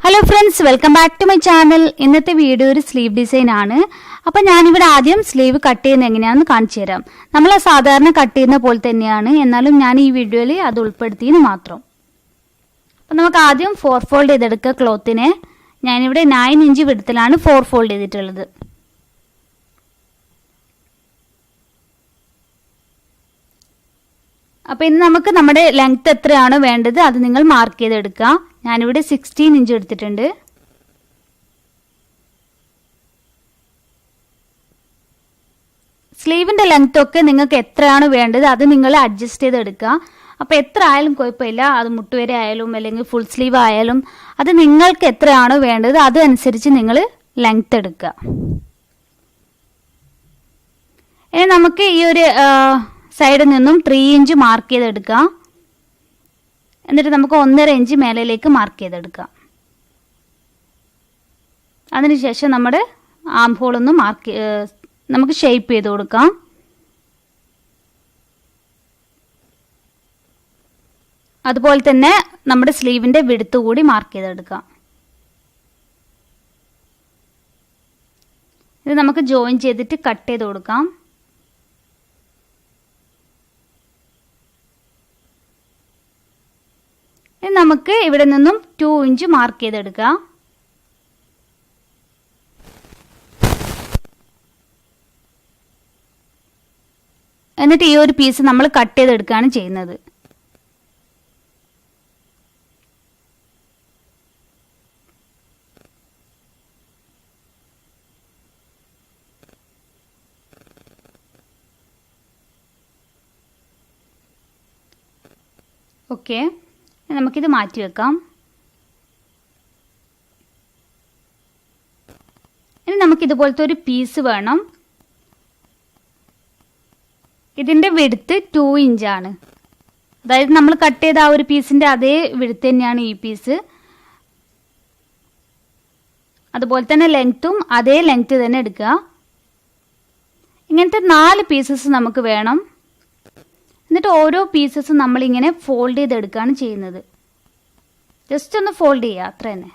Hello friends, welcome back to my channel. ഇന്നത്തെ video ഒരു sleeve design ആണ്. അപ്പോൾ ഞാൻ ഇവിടെ ആദ്യം സ്ലീവ് കട്ട് ചെയ്യുന്നത് എങ്ങനെയാണെന്ന് കാണിച്ചു തരാം. നമ്മൾ സാധാരണ കട്ട് ചെയ്യുന്ന പോലെ തന്നെയാണ്, എന്നാലും ഞാൻ ഈ വീഡിയോയിൽ അത് ഉൾപ്പെടുത്തിയെന്ന് മാത്രം. അപ്പോൾ നമുക്ക് ആദ്യം 4 ഫോൾഡ് ചെയ്തെടുക്കുക ക്ലോത്തിനെ. ഞാൻ ഇവിടെ 9 ഇഞ്ച് വിഡ്ത്തിലാണ് 4 ഫോൾഡ് ചെയ്തിട്ടുള്ളത്. അപ്പോൾ ഇനി നമുക്ക് നമ്മുടെ ലെങ്ത് എത്രയാണോ വേണ്ടത് അത് നിങ്ങൾ മാർക്ക് ചെയ്തെടുക്കുക. ഞാനിവിടെ 16 ഇഞ്ച് എടുത്തിട്ടുണ്ട്. സ്ലീവിൻ്റെ ലെങ്ത് ഒക്കെ നിങ്ങൾക്ക് എത്രയാണോ വേണ്ടത് അത് നിങ്ങൾ അഡ്ജസ്റ്റ് ചെയ്തെടുക്കുക. അപ്പോൾ എത്ര ആയാലും കുഴപ്പമില്ല, അത് മുട്ടുവരെ ആയാലും അല്ലെങ്കിൽ ഫുൾ സ്ലീവ് ആയാലും അത് നിങ്ങൾക്ക് എത്രയാണോ വേണ്ടത് അതനുസരിച്ച് നിങ്ങൾ ലെങ്ത് എടുക്കുക. ഇനി നമുക്ക് ഈ ഒരു സൈഡിൽ നിന്നും 3 ഇഞ്ച് മാർക്ക് ചെയ്തെടുക്കാം. എന്നിട്ട് നമുക്ക് 1.5 ഇഞ്ച് മേലേക്ക് മാർക്ക് ചെയ്തെടുക്കാം. അതിനുശേഷം നമ്മുടെ ആം ഹോൾ ഒന്ന് നമുക്ക് ഷേപ്പ് ചെയ്ത് കൊടുക്കാം. അതുപോലെ തന്നെ നമ്മുടെ സ്ലീവിൻ്റെ വിഡ്ത്ത് കൂടി മാർക്ക് ചെയ്തെടുക്കാം. ഇത് നമുക്ക് ജോയിൻ ചെയ്തിട്ട് കട്ട് ചെയ്ത് കൊടുക്കാം. നമുക്ക് ഇവിടെ നിന്നും 2 ഇഞ്ച് മാർക്ക് ചെയ്തെടുക്കാം. എന്നിട്ട് ഈ ഒരു പീസ് നമ്മൾ കട്ട് ചെയ്തെടുക്കുകയാണ് ചെയ്യുന്നത്. ഓക്കെ, നമുക്കിത് മാറ്റി വെക്കാം. ഇനി നമുക്കിതുപോലത്തെ ഒരു പീസ് വേണം. ഇതിൻ്റെ വിഡ്ത്ത് 2 ഇഞ്ചാണ്. അതായത് നമ്മൾ കട്ട് ചെയ്ത ആ ഒരു പീസിൻ്റെ അതേ വിഡ്ത്ത് തന്നെയാണ് ഈ പീസ്. അതുപോലെ തന്നെ ലെങ്ത്തും അതേ ലെങ്ത്ത് തന്നെ എടുക്കുക. ഇങ്ങനത്തെ 4 പീസസ് നമുക്ക് വേണം. എന്നിട്ട് ഓരോ പീസസും നമ്മളിങ്ങനെ ഫോൾഡ് ചെയ്തെടുക്കുകയാണ് ചെയ്യുന്നത്. ജസ്റ്റ് ഒന്ന് ഫോൾഡ് ചെയ്യുക, അത്ര തന്നെ.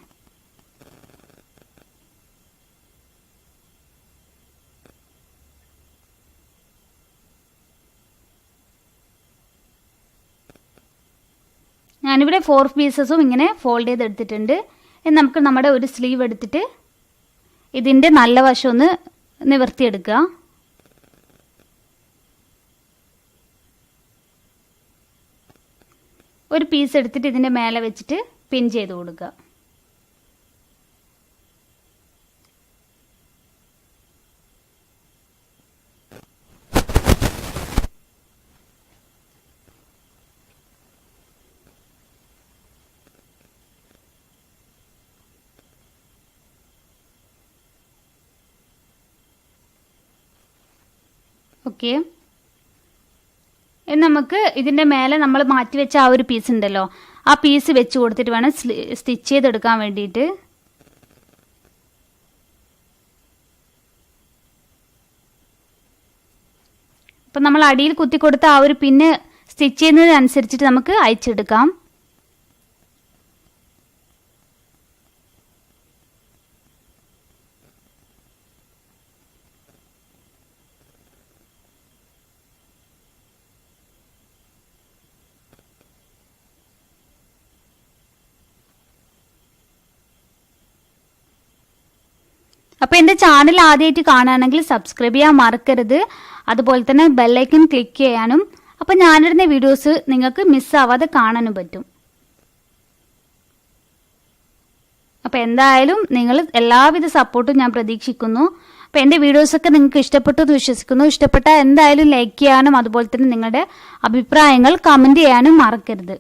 ഞാനിവിടെ 4 പീസസും ഇങ്ങനെ ഫോൾഡ് ചെയ്തെടുത്തിട്ടുണ്ട്. ഇനി നമുക്ക് നമ്മുടെ ഒരു സ്ലീവ് എടുത്തിട്ട് ഇതിൻ്റെ നല്ല വശം ഒന്ന് നിവർത്തിയെടുക്കുക. ഒരു പീസ് എടുത്തിട്ട് ഇതിൻ്റെ മേലെ വെച്ചിട്ട് പിൻ ചെയ്ത് കൊടുക്കുക. ഓക്കെ, നമുക്ക് ഇതിൻ്റെ മേലെ നമ്മൾ മാറ്റി വെച്ച ആ ഒരു പീസ് ഉണ്ടല്ലോ, ആ പീസ് വെച്ച് കൊടുത്തിട്ട് വേണം സ്റ്റിച്ച് ചെയ്തെടുക്കാൻ വേണ്ടിയിട്ട്. അപ്പം നമ്മൾ അടിയിൽ കുത്തി കൊടുത്ത ആ ഒരു പിന്ന് സ്റ്റിച്ച് ചെയ്യുന്നതിനനുസരിച്ചിട്ട് നമുക്ക് അയച്ചെടുക്കാം. അപ്പോൾ എൻ്റെ ചാനൽ ആദ്യമായിട്ട് കാണുകയാണെങ്കിൽ സബ്സ്ക്രൈബ് ചെയ്യാൻ മറക്കരുത്. അതുപോലെ തന്നെ ബെല്ലൈക്കൺ ക്ലിക്ക് ചെയ്യാനും. അപ്പോൾ ഞാനിടുന്ന വീഡിയോസ് നിങ്ങൾക്ക് മിസ്സാവാതെ കാണാനും പറ്റും. അപ്പോൾ എന്തായാലും നിങ്ങൾ എല്ലാവിധ സപ്പോർട്ടും ഞാൻ പ്രതീക്ഷിക്കുന്നു. അപ്പോൾ എൻ്റെ വീഡിയോസൊക്കെ നിങ്ങൾക്ക് ഇഷ്ടപ്പെട്ടു എന്ന് വിശ്വസിക്കുന്നു. ഇഷ്ടപ്പെട്ടാൽ എന്തായാലും ലൈക്ക് ചെയ്യാനും അതുപോലെ തന്നെ നിങ്ങളുടെ അഭിപ്രായങ്ങൾ കമൻറ്റ് ചെയ്യാനും മറക്കരുത്.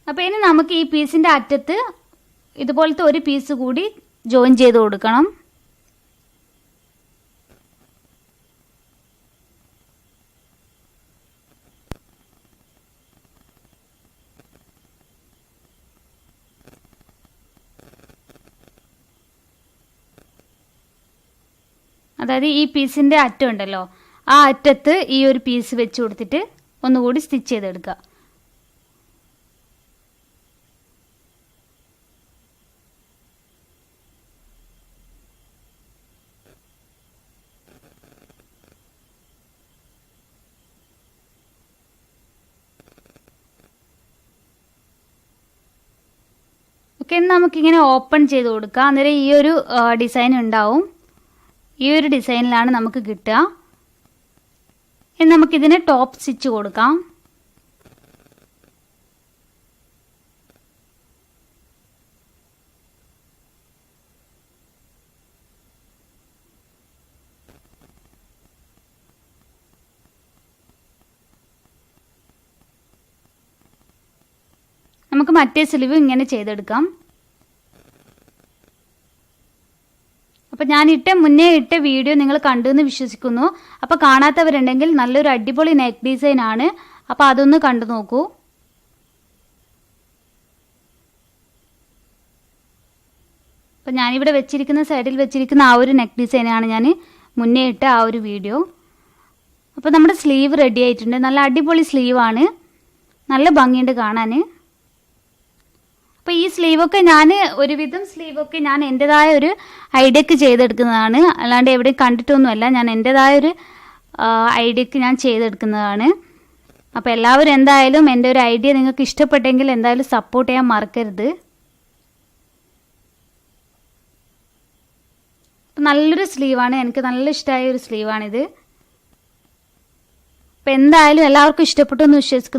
അപ്പോൾ ഇനി നമുക്ക് ഈ പീസിൻ്റെ അറ്റത്ത് ഇതുപോലത്തെ ഒരു പീസ് കൂടി ജോയിൻ ചെയ്ത് കൊടുക്കണം. അതായത് ഈ പീസിൻ്റെ അറ്റം ഉണ്ടല്ലോ, ആ അറ്റത്ത് ഈ ഒരു പീസ് വെച്ച് കൊടുത്തിട്ട് ഒന്നുകൂടി സ്റ്റിച്ച് ചെയ്തെടുക്കുക. ഓക്കെ, നമുക്കിങ്ങനെ ഓപ്പൺ ചെയ്ത് കൊടുക്കാം. അന്നേരം ഈ ഒരു ഡിസൈൻ ഉണ്ടാവും. ഈ ഒരു ഡിസൈനിലാണ് നമുക്ക് കിട്ടുക. ഇനി നമുക്കിതിന് ടോപ്പ് സ്റ്റിച്ച് കൊടുക്കാം. നമുക്ക് മറ്റേ സ്ലീവ് ഇങ്ങനെ ചെയ്തെടുക്കാം. അപ്പോൾ ഞാൻ മുന്നേ ഇട്ട വീഡിയോ നിങ്ങൾ കണ്ടു എന്ന് വിശ്വസിക്കുന്നു. അപ്പോൾ കാണാത്തവരുണ്ടെങ്കിൽ നല്ലൊരു അടിപൊളി നെക്ക് ഡിസൈൻ ആണ്. അപ്പോൾ അതൊന്ന് കണ്ടു നോക്കൂ. അപ്പോൾ ഞാനിവിടെ വെച്ചിരിക്കുന്ന സൈഡിൽ വെച്ചിരിക്കുന്ന ആ ഒരു നെക്ക് ഡിസൈനാണ് ഞാൻ മുന്നേ ഇട്ട ആ ഒരു വീഡിയോ. അപ്പോൾ നമ്മുടെ സ്ലീവ് റെഡി ആയിട്ടുണ്ട്. നല്ല അടിപൊളി സ്ലീവാണ്, നല്ല ഭംഗിയുണ്ട് കാണാൻ. അപ്പോൾ ഈ സ്ലീവൊക്കെ ഒരുവിധം സ്ലീവൊക്കെ ഞാൻ എൻ്റെതായ ഒരു ഐഡിയക്ക് ചെയ്തെടുക്കുന്നതാണ്, അല്ലാണ്ട് എവിടെയും കണ്ടിട്ടൊന്നുമല്ല. ഞാൻ എൻ്റെതായ ഒരു ഐഡിയക്ക് ഞാൻ ചെയ്തെടുക്കുന്നതാണ്. അപ്പോൾ എല്ലാവരും എന്തായാലും എൻ്റെ ഒരു ഐഡിയ നിങ്ങൾക്ക് ഇഷ്ടപ്പെട്ടെങ്കിൽ എന്തായാലും സപ്പോർട്ട് ചെയ്യാൻ മറക്കരുത്. നല്ലൊരു സ്ലീവാണ്, എനിക്ക് നല്ല ഇഷ്ടമായ ഒരു സ്ലീവാണിത്. അപ്പോൾ എന്തായാലും എല്ലാവർക്കും ഇഷ്ടപ്പെട്ടു എന്ന് വിശ്വസിക്കുന്നു.